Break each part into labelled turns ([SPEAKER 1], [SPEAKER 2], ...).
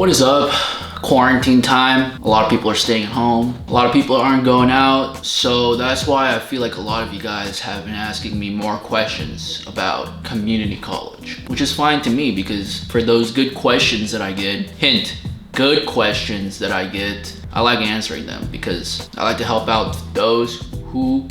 [SPEAKER 1] What is up? Quarantine time. A lot of people are staying at home. A lot of people aren't going out. So that's why I feel like a lot of you guys have been asking me more questions about community college, which is fine to me because for those good questions that I get, good questions that I get, I like answering them because I like to help out those who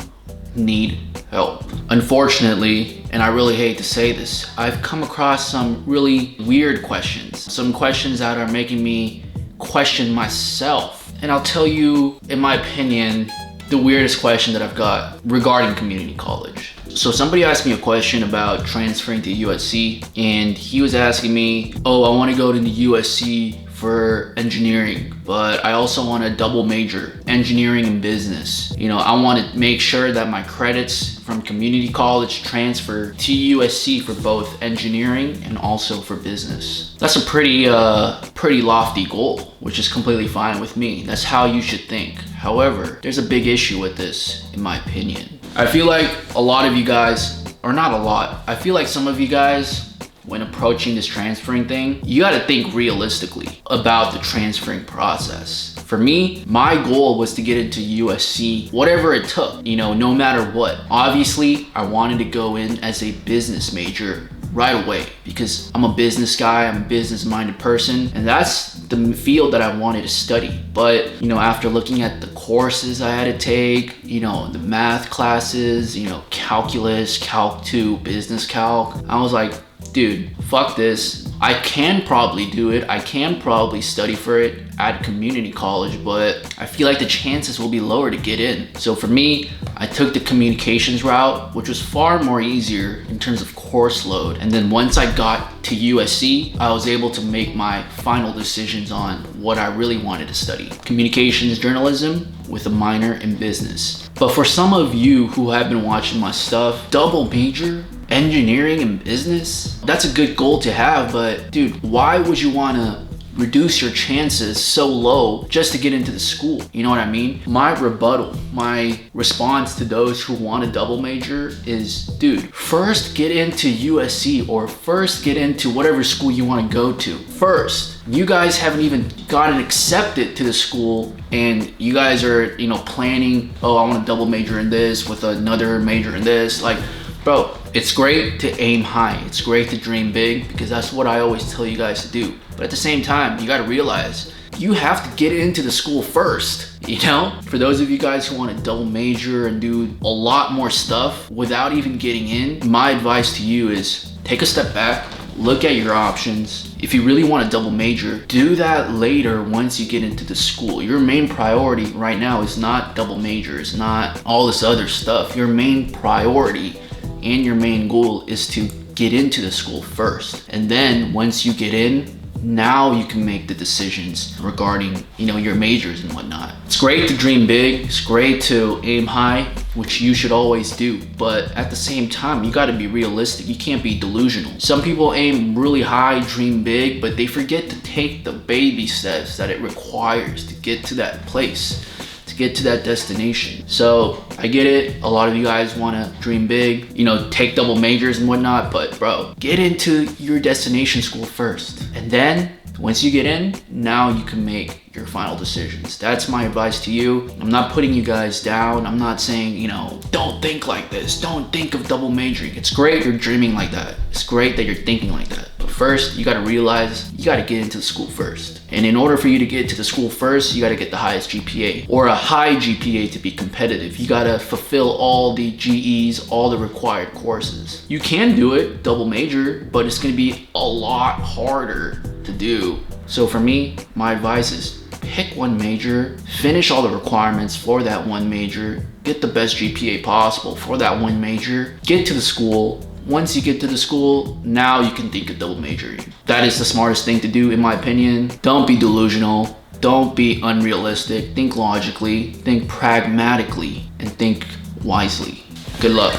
[SPEAKER 1] need help. Unfortunately, and I really hate to say this, I've come across some really weird questions, some questions that are making me question myself. And I'll tell you, in my opinion, the weirdest question that I've got regarding community college. So somebody asked me a question about transferring to USC, and he was asking me, oh, I want to go to the USC for engineering, but I also want to double major, engineering and business. You know, I want to make sure that my credits from community college transfer to USC for both engineering and also for business. That's a pretty lofty goal, which is completely fine with me. That's how you should think. However, there's a big issue with this, in my opinion. I feel like a lot of you guys, or not a lot, I feel like some of you guys, when approaching this transferring thing, you gotta think realistically about the transferring process. For me, my goal was to get into USC, whatever it took, you know, no matter what. Obviously, I wanted to go in as a business major right away because I'm a business guy, I'm a business-minded person, and that's the field that I wanted to study. But, you know, after looking at the courses I had to take, you know, the math classes, you know, calculus, calc 2, business calc, I was like, dude, fuck this. I can probably do it. I can probably study for it at community college, but I feel like the chances will be lower to get in. So for me, I took the communications route, which was far more easier in terms of course load. And then once I got to USC, I was able to make my final decisions on what I really wanted to study. Communications journalism with a minor in business. But for some of you who have been watching my stuff, double major, engineering and business, that's a good goal to have, but dude, why would you want to reduce your chances so low just to get into the school? You know what I mean? My rebuttal, my response to those who want a double major is, dude, first get into USC or first get into whatever school you want to go to. First, you guys haven't even gotten accepted to the school and you guys are, you know, planning, oh, I want to double major in this with another major in this. Like, bro, it's great to aim high. It's great to dream big because that's what I always tell you guys to do. But at the same time, you gotta realize you have to get into the school first, you know? For those of you guys who want to double major and do a lot more stuff without even getting in, my advice to you is take a step back, look at your options. If you really want to double major, do that later once you get into the school. Your main priority right now is not double major, it's not all this other stuff. Your main priority and your main goal is to get into the school first. And then once you get in, now you can make the decisions regarding, you know, your majors and whatnot. It's great to dream big, it's great to aim high, which you should always do, but at the same time, you gotta be realistic. You can't be delusional. Some people aim really high, dream big, but they forget to take the baby steps that it requires to get to that place, to get to that destination. So I get it, a lot of you guys wanna dream big, you know, take double majors and whatnot, but bro, get into your destination school first. And then once you get in, now you can make your final decisions. That's my advice to you. I'm not putting you guys down. I'm not saying, you know, don't think like this. Don't think of double majoring. It's great you're dreaming like that. It's great that you're thinking like that. But first, you gotta realize you gotta get into the school first. And in order for you to get to the school first, you gotta get the highest GPA or a high GPA to be competitive. You gotta fulfill all the GEs, all the required courses. You can do it, double major, but it's gonna be a lot harder to do. So for me, my advice is pick one major, finish all the requirements for that one major, get the best GPA possible for that one major, get to the school. Once you get to the school, now you can think of double majoring. That is the smartest thing to do in my opinion. Don't be delusional, don't be unrealistic, think logically, think pragmatically, and think wisely. Good luck.